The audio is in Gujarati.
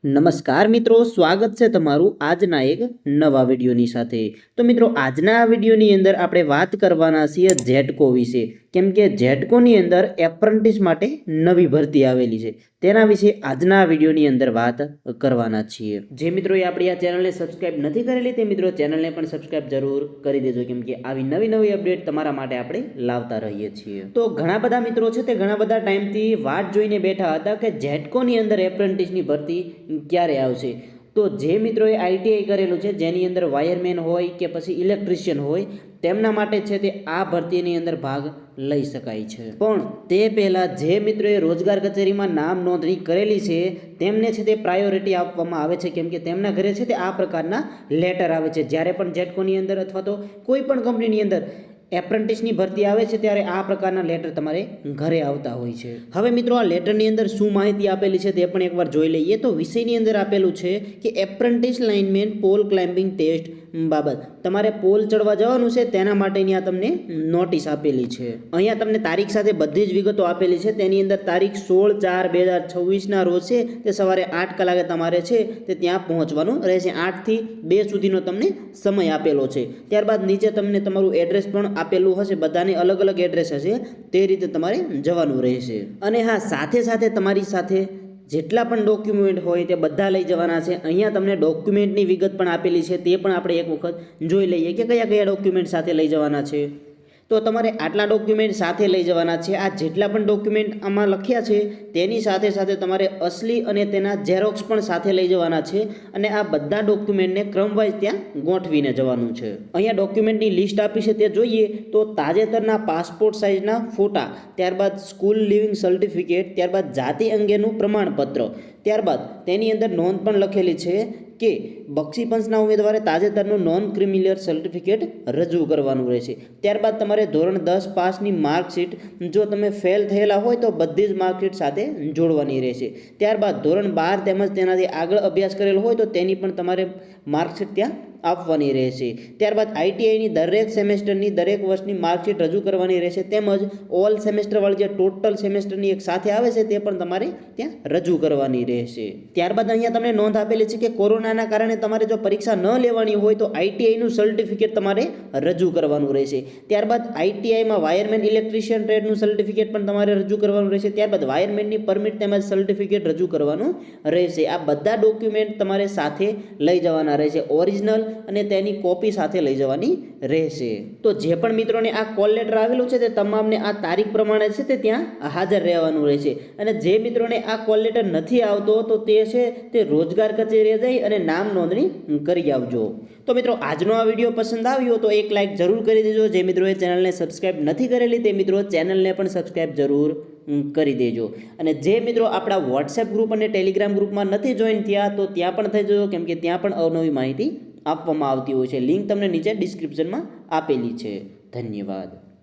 નમસ્કાર મિત્રો, સ્વાગત છે તમારું આજના એક નવા વિડીયોની સાથે। તો મિત્રો, આજના આ વિડીયોની અંદર આપણે વાત કરવાના છીએ જેટકો વિશે, કેમ કે જેટકોની અંદર એપ્રેન્ટિસ માટે નવી ભરતી આવેલી છે, તેના વિશે આજના વિડીયોની અંદર વાત કરવાના છીએ। જે મિત્રોએ આપણી આ ચેનલને સબસ્ક્રાઇબ નથી કરેલી તે મિત્રો ચેનલને પણ સબસ્ક્રાઇબ જરૂર કરી દેજો, કેમ કે આવી નવી અપડેટ તમારા માટે આપણે લાવતા રહીએ છીએ। તો ઘણા બધા મિત્રો છે તે ઘણા બધા ટાઈમથી વાટ જોઈને બેઠા હતા કે જેટકોની અંદર એપ્રેન્ટિસની ભરતી ક્યારે આવશે। તો જે મિત્રોએ આઈટીઆઈ કરેલું છે, જેની અંદર વાયરમેન હોય કે પછી ઇલેક્ટ્રિશિયન હોય, તેમના માટે છે તે આ ભરતીની અંદર ભાગ લઈ શકાય છે। પણ તે પહેલાં જે મિત્રોએ રોજગાર કચેરીમાં નામ નોંધણી કરેલી છે તેમને છે તે પ્રાયોરિટી આપવામાં આવે છે, કેમ કે તેમના ઘરે છે તે આ પ્રકારના લેટર આવે છે। જ્યારે પણ જેટકોની અંદર અથવા તો કોઈ પણ કંપનીની અંદર એપ્રેન્ટિસની ભરતી આવે છે ત્યારે આ પ્રકારના લેટર તમારે ઘરે આવતા હોય છે। હવે મિત્રો, આ લેટરની અંદર શું માહિતી આપેલી છે તે પણ એકવાર જોઈ લઈએ। તો વિષયની અંદર આપેલું છે કે apprentice lineman pole climbing test બાબત તમારે પોલ ચડવા જવાનું છે, તેના માટેની આ તમને નોટિસ આપેલી છે। અહીંયા તમને તારીખ સાથે બધી જ વિગતો આપેલી છે। તેની અંદર તારીખ 16/4/2026ના રોજ છે તે સવારે 8 કલાકે તમારે છે તે ત્યાં પહોંચવાનું રહેશે। 8 થી 2 સુધીનો તમને સમય આપેલો છે। ત્યારબાદ નીચે તમને તમારું એડ્રેસ પણ આપેલું હશે, બધાને અલગ અલગ એડ્રેસ હશે, તે રીતે તમારે જવાનું રહેશે। અને હા, સાથે તમારી સાથે જેટલા પણ ડોક્યુમેન્ટ હોય તે બધા લઈ જવાના છે। અહીંયા તમને ડોક્યુમેન્ટની વિગત પણ આપેલી છે, તે પણ આપણે એક વખત જોઈ લઈએ કે કયા કયા ડોક્યુમેન્ટ સાથે લઈ જવાના છે। તો તમારે આટલા ડોક્યુમેન્ટ સાથે લઈ જવાના છે। આ જેટલા પણ ડોક્યુમેન્ટ આમાં લખ્યા છે તેની સાથે તમારે અસલી અને તેના ઝેરોક્સ પણ સાથે લઈ જવાના છે, અને આ બધા ડોક્યુમેન્ટને ક્રમવાઇઝ ત્યાં ગોઠવીને જવાનું છે। અહીંયા ડોક્યુમેન્ટની લિસ્ટ આપી છે તે જોઈએ તો તાજેતરના પાસપોર્ટ સાઇઝના ફોટા, ત્યારબાદ સ્કૂલ લિવિંગ સર્ટિફિકેટ, ત્યારબાદ જાતિ અંગેનું પ્રમાણપત્ર, ત્યારબાદ તેની અંદર નોંધ પણ લખેલી છે કે બક્ષીપંચના ઉમેદવારે તાજેતરનું નોન ક્રિમિનલ સર્ટિફિકેટ રજૂ કરવાનું રહેશે। ત્યારબાદ તમારે ધોરણ 10 પાસની માર્કશીટ, જો તમે ફેલ થયેલા હોય તો બધી જ માર્કશીટ સાથે જોડવાની રહેશે। ત્યારબાદ ધોરણ 12 તેમજ તેનાથી આગળ અભ્યાસ કરેલો હોય તો તેની પણ તમારે માર્કશીટ ત્યાં આપવાની રહેશે। ત્યારબાદ આઈટીઆઈની દરેક સેમેસ્ટરની દરેક વર્ષની માર્કશીટ રજૂ કરવાની રહેશે, તેમજ ઓલ સેમેસ્ટરવાળી જે ટોટલ સેમેસ્ટરની એક સાથે આવે છે તે પણ તમારે ત્યાં રજૂ કરવાની રહેશે। ત્યારબાદ અહીંયા તમને નોંધ આપેલી છે કે કોરોનાના કારણે તમારે જો પરીક્ષા ન લેવાની હોય તો આઈટીઆઈનું સર્ટિફિકેટ તમારે રજૂ કરવાનું રહેશે। ત્યારબાદ આઈટીઆઈમાં વાયરમેન ઇલેક્ટ્રિશિયન ટ્રેડનું સર્ટિફિકેટ પણ તમારે રજૂ કરવાનું રહેશે। ત્યારબાદ વાયરમેનની પરમિટ તેમજ સર્ટિફિકેટ રજૂ કરવાનું રહેશે। આ બધા ડોક્યુમેન્ટ તમારે સાથે લઈ જવાના રહેશે, ઓરિજિનલ અને તેની કોપી સાથે લઈ જવાની રહેશે। તો જે પણ મિત્રોને આ કોલ લેટર આવેલું છે તે તમામને આ તારીખ પ્રમાણે છે તે ત્યાં હાજર રહેવાનું રહેશે। અને જે મિત્રોને આ કોલ લેટર નથી આવતો તો તે છે તે રોજગાર કચેરીએ જઈ અને નામ નોંધણી કરી આવજો। તો મિત્રો, આજનો આ વિડીયો પસંદ આવ્યો તો એક લાઇક જરૂર કરી દેજો। જે મિત્રોએ ચેનલને સબસ્ક્રાઇબ નથી કરેલી તે મિત્રો ચેનલને પણ સબસ્ક્રાઇબ જરૂર કરી દેજો। અને જે મિત્રો આપણા વોટ્સએપ ગ્રુપ અને ટેલિગ્રામ ગ્રુપમાં નથી જોઈન થયા તો ત્યાં પણ થઈ જજો, કેમ કે ત્યાં પણ અવનવી માહિતી આપવામાં આવતી હોય છે। લિંક તમને નીચે ડિસ્ક્રિપ્શનમાં આપેલી છે। ધન્યવાદ।